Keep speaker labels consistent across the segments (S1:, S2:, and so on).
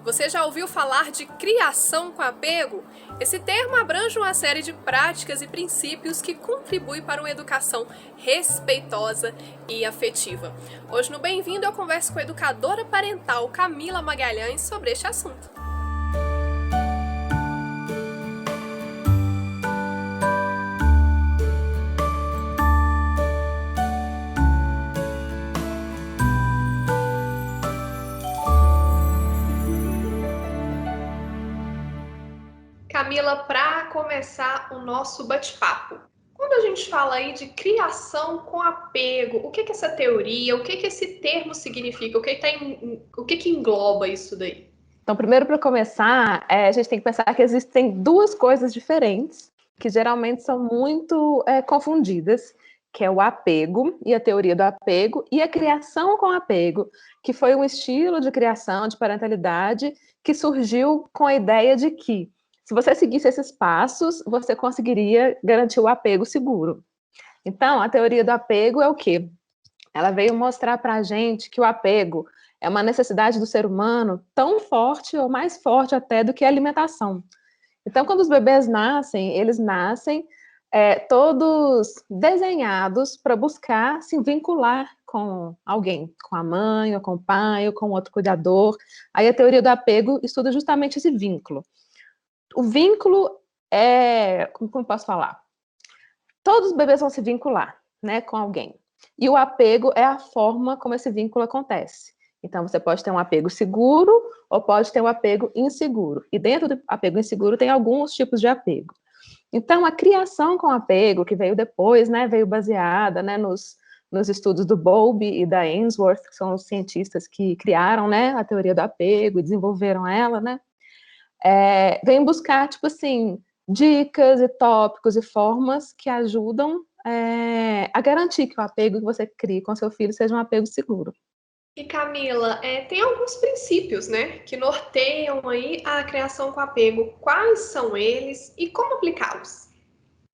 S1: Você já ouviu falar de criação com apego? Esse termo abrange uma série de práticas e princípios que contribuem para uma educação respeitosa e afetiva. Hoje no Bem-vindo eu converso com a educadora parental Camila Magalhães sobre este assunto. Camila, para começar o nosso bate-papo, quando a gente fala aí de criação com apego, o que é essa teoria, o que esse termo significa, o que engloba isso daí?
S2: Então, primeiro, para começar, a gente tem que pensar que existem duas coisas diferentes que geralmente são muito confundidas, que é o apego e a teoria do apego e a criação com apego, que foi um estilo de criação, de parentalidade, que surgiu com a ideia de que, se você seguisse esses passos, você conseguiria garantir o apego seguro. Então, a teoria do apego é o quê? Ela veio mostrar para a gente que o apego é uma necessidade do ser humano tão forte ou mais forte até do que a alimentação. Então, quando os bebês nascem, eles nascem todos desenhados para buscar se vincular com alguém, com a mãe, ou com o pai, ou com outro cuidador. Aí a teoria do apego estuda justamente esse vínculo. O vínculo como posso falar? Todos os bebês vão se vincular, né, com alguém. E o apego é a forma como esse vínculo acontece. Então, você pode ter um apego seguro ou pode ter um apego inseguro. E dentro do apego inseguro tem alguns tipos de apego. Então, a criação com apego, que veio depois, né, veio baseada, né, nos estudos do Bowlby e da Ainsworth, que são os cientistas que criaram, né, a teoria do apego e desenvolveram ela, né, vem buscar, tipo assim, dicas e tópicos e formas que ajudam a garantir que o apego que você cria com seu filho seja um apego seguro.
S1: E Camila, tem alguns princípios, né, que norteiam aí a criação com apego. Quais são eles e como aplicá-los?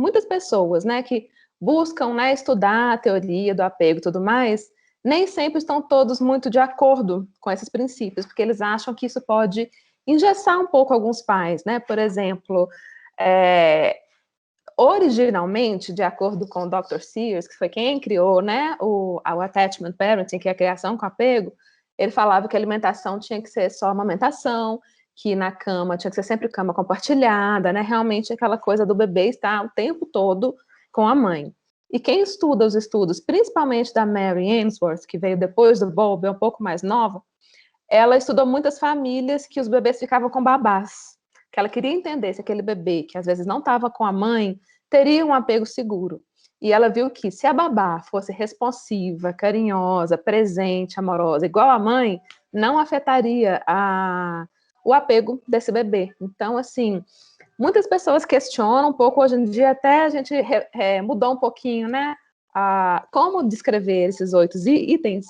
S2: Muitas pessoas, né, que buscam, né, estudar a teoria do apego e tudo mais, nem sempre estão todos muito de acordo com esses princípios, porque eles acham que isso pode engessar um pouco alguns pais, né? Por exemplo, originalmente, de acordo com o Dr. Sears, que foi quem criou, né, o Attachment Parenting, que é a criação com apego, ele falava que a alimentação tinha que ser só amamentação, que na cama tinha que ser sempre cama compartilhada, né, realmente aquela coisa do bebê estar o tempo todo com a mãe. E quem estuda os estudos, principalmente da Mary Ainsworth, que veio depois do Bowlby, um pouco mais nova, ela estudou muitas famílias que os bebês ficavam com babás, que ela queria entender se aquele bebê, que às vezes não estava com a mãe, teria um apego seguro. E ela viu que se a babá fosse responsiva, carinhosa, presente, amorosa, igual a mãe, não afetaria o apego desse bebê. Então, assim, muitas pessoas questionam um pouco hoje em dia, até a gente mudou um pouquinho, né? Como descrever esses 8 itens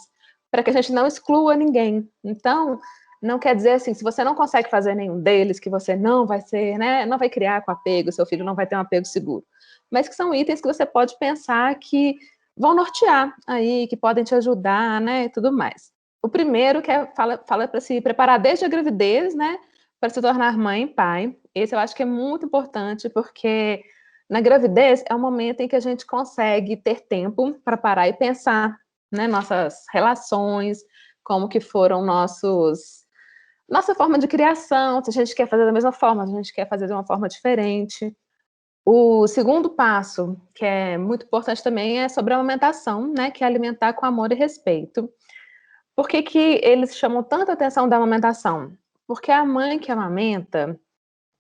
S2: para que a gente não exclua ninguém. Então, não quer dizer assim, se você não consegue fazer nenhum deles, que você não vai ser, né, não vai criar com apego, seu filho não vai ter um apego seguro. Mas que são itens que você pode pensar que vão nortear aí, que podem te ajudar, né, e tudo mais. O primeiro que fala para se preparar desde a gravidez, né, para se tornar mãe e pai. Esse eu acho que é muito importante, porque na gravidez é o momento em que a gente consegue ter tempo para parar e pensar, né, nossas relações, como que foram nossa forma de criação, se a gente quer fazer da mesma forma, se a gente quer fazer de uma forma diferente. O segundo passo, que é muito importante também, é sobre a amamentação, né, que é alimentar com amor e respeito. Por que que eles chamam tanta atenção da amamentação? Porque a mãe que amamenta,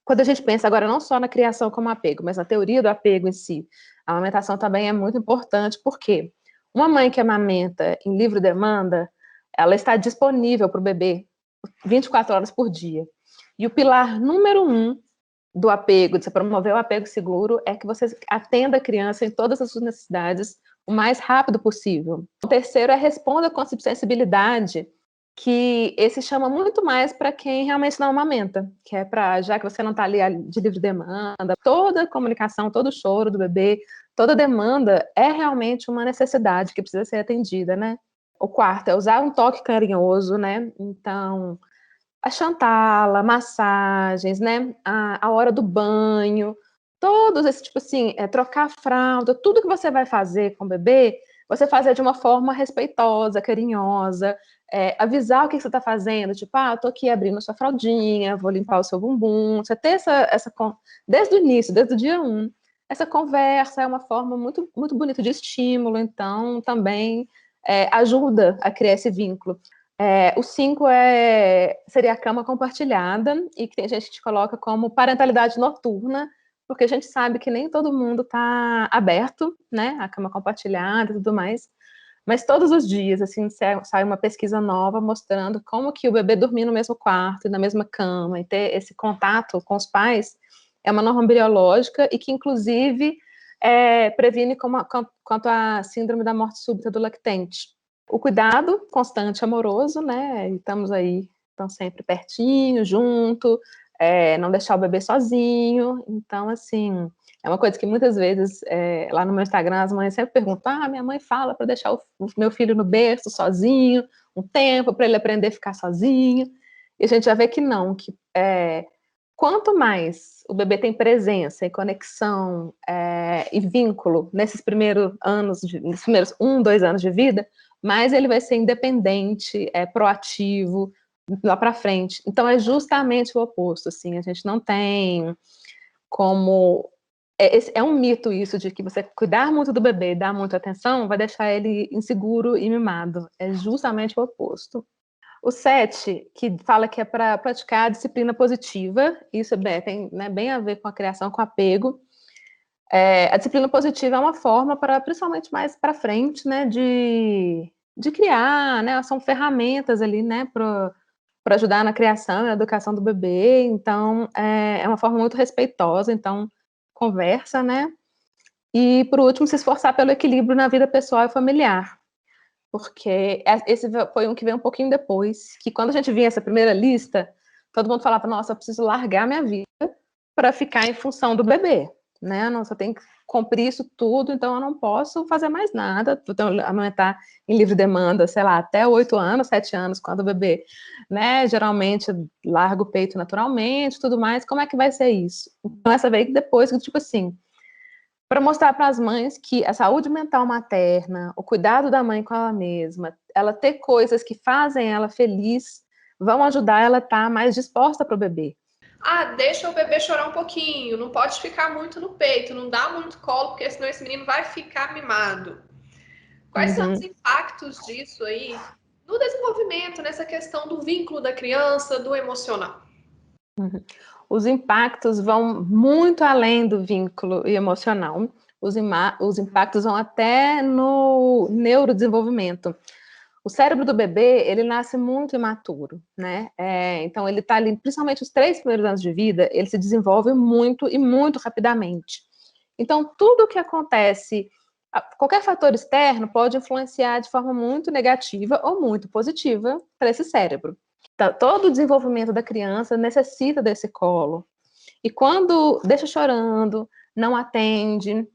S2: quando a gente pensa agora não só na criação como apego, mas na teoria do apego em si, a amamentação também é muito importante, porque uma mãe que amamenta em livre demanda, ela está disponível para o bebê 24 horas por dia. E o pilar número 1 do apego, de você promover o apego seguro, é que você atenda a criança em todas as suas necessidades o mais rápido possível. O terceiro é responda com sensibilidade, que esse chama muito mais para quem realmente não amamenta, que é para, já que você não está ali de livre demanda, toda a comunicação, todo o choro do bebê, toda demanda é realmente uma necessidade que precisa ser atendida, né? O quarto é usar um toque carinhoso, né? Então, a chantala, massagens, né? A hora do banho, todos esses, tipo assim, trocar a fralda, tudo que você vai fazer com o bebê, você fazer de uma forma respeitosa, carinhosa, avisar o que você está fazendo, tipo, eu tô aqui abrindo sua fraldinha, vou limpar o seu bumbum, você ter desde o início, desde o dia 1, essa conversa é uma forma muito, muito bonita de estímulo, então também ajuda a criar esse vínculo. O 5 seria a cama compartilhada, e que tem gente que coloca como parentalidade noturna, porque a gente sabe que nem todo mundo está aberto, né, a cama compartilhada e tudo mais, mas todos os dias, assim, sai uma pesquisa nova mostrando como que o bebê dormir no mesmo quarto, na mesma cama, e ter esse contato com os pais, é uma norma biológica e que, inclusive, previne quanto à síndrome da morte súbita do lactente. O cuidado constante, amoroso, né? E estamos aí, estão sempre pertinho, junto, não deixar o bebê sozinho. Então, assim, é uma coisa que muitas vezes, lá no meu Instagram, as mães sempre perguntam: minha mãe fala para deixar o meu filho no berço sozinho, um tempo para ele aprender a ficar sozinho. E a gente já vê que não, que quanto mais o bebê tem presença e conexão e vínculo nesses primeiros anos, nos primeiros 1, 2 anos de vida, mais ele vai ser independente, proativo, lá para frente. Então é justamente o oposto, assim, a gente não tem como... É um mito isso de que você cuidar muito do bebê, dar muita atenção, vai deixar ele inseguro e mimado. É justamente o oposto. O 7, que fala que é para praticar a disciplina positiva, isso tem, né, bem a ver com a criação, com apego. A disciplina positiva é uma forma para, principalmente mais para frente, né, de criar, né, são ferramentas ali, né, para ajudar na criação e na educação do bebê, então é uma forma muito respeitosa, então conversa, né, e por último se esforçar pelo equilíbrio na vida pessoal e familiar, porque esse foi um que veio um pouquinho depois, que quando a gente via essa primeira lista, todo mundo falava, nossa, eu preciso largar minha vida para ficar em função do bebê, né? Nossa, eu tenho que cumprir isso tudo, então eu não posso fazer mais nada. Então, amamentar em livre demanda, sei lá, até 8 anos, 7 anos, quando o bebê, né, geralmente larga o peito naturalmente, tudo mais. Como é que vai ser isso? Então, essa veio depois, tipo assim, para mostrar para as mães que a saúde mental materna, o cuidado da mãe com ela mesma, ela ter coisas que fazem ela feliz, vão ajudar ela a estar mais disposta para o bebê.
S1: Deixa o bebê chorar um pouquinho, não pode ficar muito no peito, não dá muito colo, porque senão esse menino vai ficar mimado. Quais são os impactos disso aí no desenvolvimento, nessa questão do vínculo da criança, do emocional?
S2: Os impactos vão muito além do vínculo emocional. Os impactos vão até no neurodesenvolvimento. O cérebro do bebê, ele nasce muito imaturo, né? Então, ele está ali, principalmente os 3 primeiros anos de vida, ele se desenvolve muito e muito rapidamente. Então, tudo o que acontece, qualquer fator externo pode influenciar de forma muito negativa ou muito positiva para esse cérebro. Então, todo o desenvolvimento da criança necessita desse colo. E quando deixa chorando, não atende,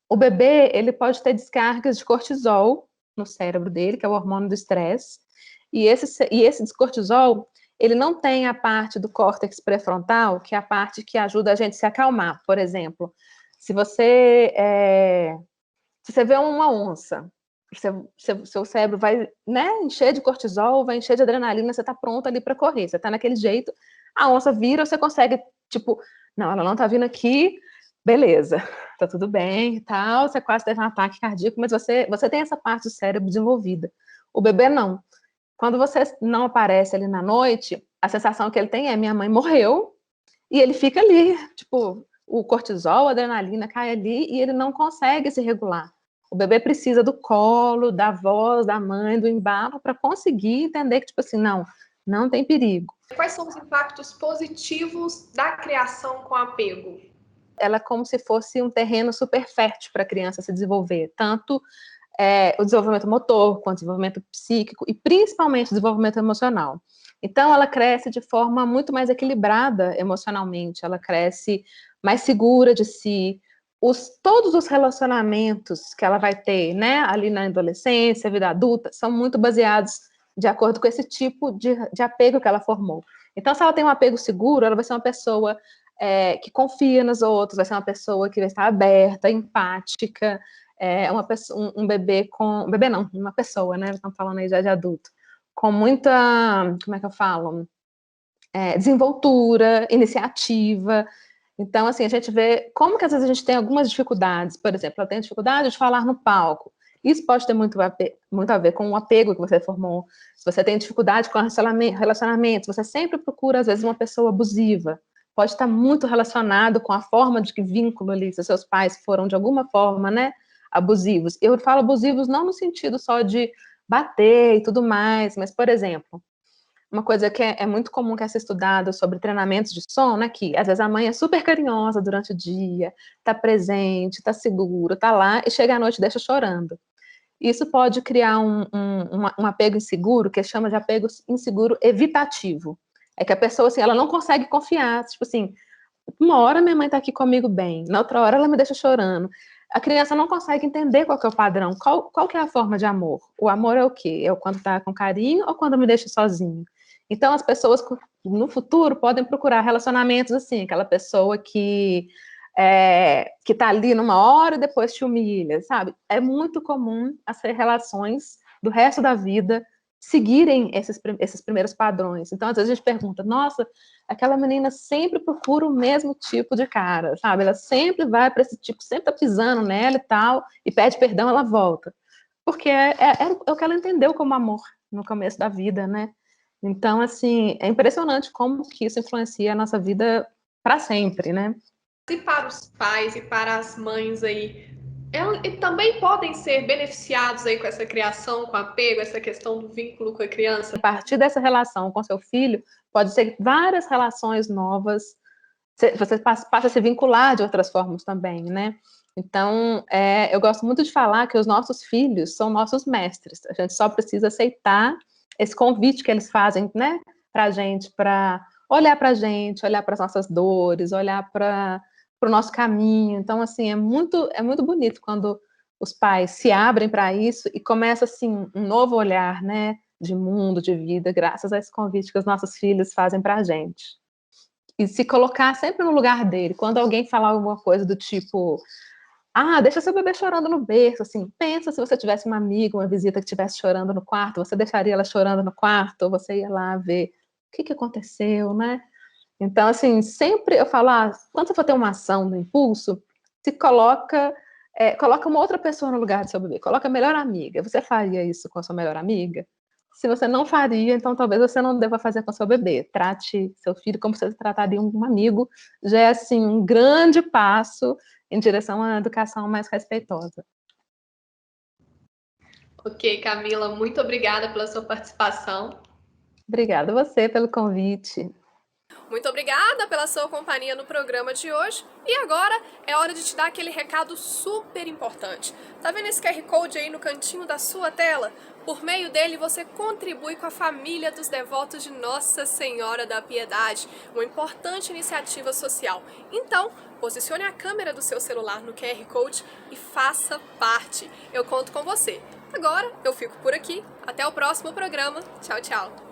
S2: o bebê, ele pode ter descargas de cortisol no cérebro dele, que é o hormônio do estresse, e esse cortisol, ele não tem a parte do córtex pré-frontal, que é a parte que ajuda a gente a se acalmar. Por exemplo, se você vê uma onça, seu cérebro vai, né, encher de cortisol, vai encher de adrenalina, você está pronto ali para correr, você está naquele jeito, a onça vira, você consegue, tipo, não, ela não está vindo aqui, beleza, tá tudo bem e tal, você quase teve um ataque cardíaco, mas você tem essa parte do cérebro desenvolvida. O bebê não. Quando você não aparece ali na noite, a sensação que ele tem é: minha mãe morreu, e ele fica ali, tipo, o cortisol, a adrenalina cai ali e ele não consegue se regular. O bebê precisa do colo, da voz, da mãe, do embalo, para conseguir entender que, tipo assim, não tem perigo.
S1: Quais são os impactos positivos da criação com apego?
S2: Ela é como se fosse um terreno super fértil para a criança se desenvolver, tanto o desenvolvimento motor, quanto o desenvolvimento psíquico e principalmente o desenvolvimento emocional. Então, ela cresce de forma muito mais equilibrada emocionalmente, ela cresce mais segura de si. Todos os relacionamentos que ela vai ter, né, ali na adolescência, vida adulta, são muito baseados de acordo com esse tipo de apego que ela formou. Então, se ela tem um apego seguro, ela vai ser uma pessoa que confia nos outros, vai ser uma pessoa que vai estar aberta, empática, uma pessoa, um bebê com... Bebê não, uma pessoa, né? Estamos falando aí já de adulto. Com muita, como é que eu falo? Desenvoltura, iniciativa. Então, assim, a gente vê como que às vezes a gente tem algumas dificuldades. Por exemplo, eu tenho dificuldade de falar no palco. Isso pode ter muito a ver com o apego que você formou. Se você tem dificuldade com relacionamento, você sempre procura, às vezes, uma pessoa abusiva. Pode estar muito relacionado com a forma de que vínculo ali, se seus pais foram, de alguma forma, né, abusivos. Eu falo abusivos não no sentido só de bater e tudo mais, mas, por exemplo, uma coisa que é muito comum que é ser estudado sobre treinamentos de sono, né, que às vezes a mãe é super carinhosa durante o dia, tá presente, tá segura, tá lá, e chega à noite e deixa chorando. Isso pode criar um apego inseguro, que chama de apego inseguro evitativo. É que a pessoa, assim, ela não consegue confiar, tipo assim, uma hora minha mãe tá aqui comigo bem, na outra hora ela me deixa chorando. A criança não consegue entender qual que é o padrão, qual que é a forma de amor. O amor é o quê? É quando tá com carinho ou quando me deixa sozinho? Então, as pessoas no futuro podem procurar relacionamentos assim, aquela pessoa que tá ali numa hora e depois te humilha, sabe? É muito comum as relações do resto da vida seguirem esses primeiros padrões. Então, às vezes a gente pergunta, nossa, aquela menina sempre procura o mesmo tipo de cara, sabe? Ela sempre vai para esse tipo, sempre tá pisando nela e tal, e pede perdão, ela volta. Porque é o que ela entendeu como amor no começo da vida, né? Então, assim, é impressionante como que isso influencia a nossa vida para sempre, né?
S1: E para os pais e para as mães aí, e também podem ser beneficiados aí com essa criação, com apego, essa questão do vínculo com a criança?
S2: A partir dessa relação com seu filho, pode ser várias relações novas, você passa a se vincular de outras formas também, né? Então, eu gosto muito de falar que os nossos filhos são nossos mestres. A gente só precisa aceitar esse convite que eles fazem, né, para a gente, para olhar para a gente, olhar para as nossas dores, olhar para o nosso caminho. Então, assim, é muito bonito quando os pais se abrem para isso e começa, assim, um novo olhar, né, de mundo, de vida, graças a esse convite que os nossos filhos fazem para a gente. E se colocar sempre no lugar dele. Quando alguém falar alguma coisa do tipo, deixa seu bebê chorando no berço, assim, pensa se você tivesse uma amiga, uma visita que estivesse chorando no quarto, você deixaria ela chorando no quarto, ou você ia lá ver o que aconteceu, né? Então, assim, sempre eu falo, quando você for ter uma ação do impulso, se coloca uma outra pessoa no lugar do seu bebê, coloca a melhor amiga. Você faria isso com a sua melhor amiga? Se você não faria, então talvez você não deva fazer com seu bebê. Trate seu filho como você trataria um amigo. Já é, assim, um grande passo em direção a uma educação mais respeitosa.
S1: Ok, Camila, muito obrigada pela sua participação.
S2: Obrigada a você pelo convite.
S1: Muito obrigada pela sua companhia no programa de hoje. E agora é hora de te dar aquele recado super importante. Tá vendo esse QR Code aí no cantinho da sua tela? Por meio dele você contribui com a família dos devotos de Nossa Senhora da Piedade, uma importante iniciativa social. Então, posicione a câmera do seu celular no QR Code e faça parte. Eu conto com você. Agora eu fico por aqui. Até o próximo programa. Tchau, tchau.